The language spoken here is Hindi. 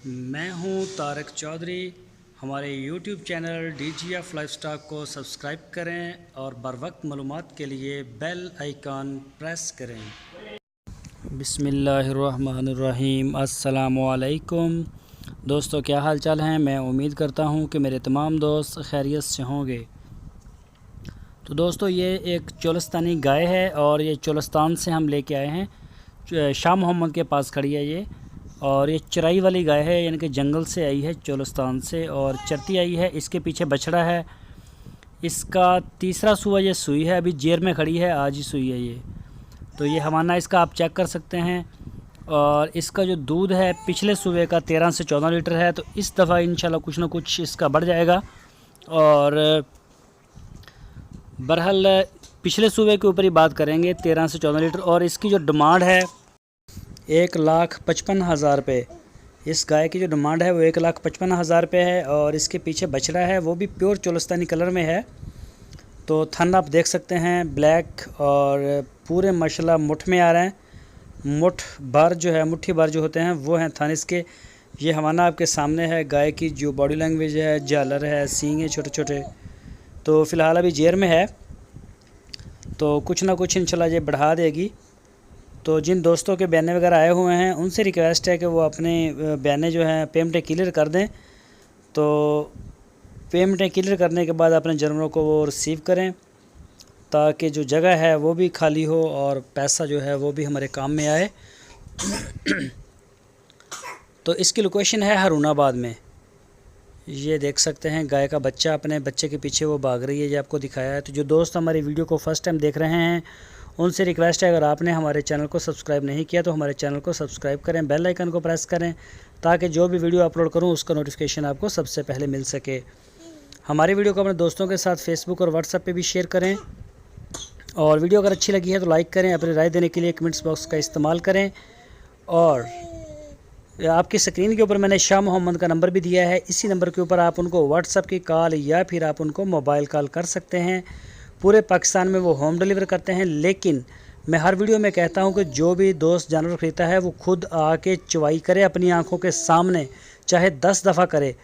मैं हूं तारक चौधरी। हमारे YouTube चैनल DGF लाइफस्टाइल को सब्सक्राइब करें और बर वक्त मालूमात के लिए बेल आइकन प्रेस करें। बिस्मिल्लाहिर्रहमानिर्रहीम। अस्सलामुअलैकुम दोस्तों, क्या हाल चाल हैं। मैं उम्मीद करता हूं कि मेरे तमाम दोस्त खैरियत से होंगे। तो दोस्तों, ये एक चोलस्तानी गाय है और ये चोलस्तान से हम लेके आए हैं। शाह मोहम्मद के पास खड़ी है ये, और ये चराई वाली गाय है, यानी कि जंगल से आई है, चोलस्तान से, और चरती आई है। इसके पीछे बछड़ा है, इसका तीसरा सूआ ये सुई है, अभी जेर में खड़ी है, आज ही सुई है ये। तो ये हवाना इसका आप चेक कर सकते हैं। और इसका जो दूध है पिछले सूबे का 13 से 14 लीटर है, तो इस दफ़ा इंशाल्लाह कुछ ना कुछ इसका बढ़ जाएगा। और बहरहाल पिछले सूबे के ऊपर ही बात करेंगे, 13 से 14 लीटर। और इसकी जो डिमांड है 1,55,000 रुपये। इस गाय की जो डिमांड है वो 1,55,000 रुपये है। और इसके पीछे बछड़ा है, वो भी प्योर चोलस्तानी कलर में है। तो थन आप देख सकते हैं ब्लैक, और पूरे माशाल्लाह मुठ में आ रहे हैं। मुठ भर जो है, मुट्ठी भर जो होते हैं वो हैं थन इसके। ये हवाना आपके सामने है। गाय की जो बॉडी लैंग्वेज है, झालर है, सींग है छोटे छोटे। तो फ़िलहाल अभी जेर में है, तो कुछ ना कुछ इंशाल्लाह ये बढ़ा देगी। तो जिन दोस्तों के बयाने वगैरह आए हुए हैं उनसे रिक्वेस्ट है कि वो अपने बयाने जो हैं पेमेंटें क्लियर कर दें। तो पेमेंटें क्लियर करने के बाद अपने जानवरों को वो रिसीव करें, ताकि जो जगह है वो भी खाली हो और पैसा जो है वो भी हमारे काम में आए। तो इसकी लोकेशन है हरूनाबाद में। ये देख सकते हैं गाय का बच्चा, अपने बच्चे के पीछे वो भाग रही है, ये आपको दिखाया है। तो जो दोस्त हमारी वीडियो को फर्स्ट टाइम देख रहे हैं उनसे रिक्वेस्ट है, अगर आपने हमारे चैनल को सब्सक्राइब नहीं किया तो हमारे चैनल को सब्सक्राइब करें, बेल आइकन को प्रेस करें, ताकि जो भी वीडियो अपलोड करूं उसका नोटिफिकेशन आपको सबसे पहले मिल सके। हमारी वीडियो को अपने दोस्तों के साथ फेसबुक और व्हाट्सएप पे भी शेयर करें। और वीडियो अगर अच्छी लगी है तो लाइक करें। अपनी राय देने के लिए कमेंट्स बॉक्स का इस्तेमाल करें। और आपकी स्क्रीन के ऊपर मैंने शाह मोहम्मद का नंबर भी दिया है, इसी नंबर के ऊपर आप उनको व्हाट्सएप की कॉल या फिर आप उनको मोबाइल कॉल कर सकते हैं। पूरे पाकिस्तान में वो होम डिलीवर करते हैं। लेकिन मैं हर वीडियो में कहता हूं कि जो भी दोस्त जानवर खरीदता है वो खुद आके चवाई करे अपनी आंखों के सामने, चाहे 10 दफ़ा करे।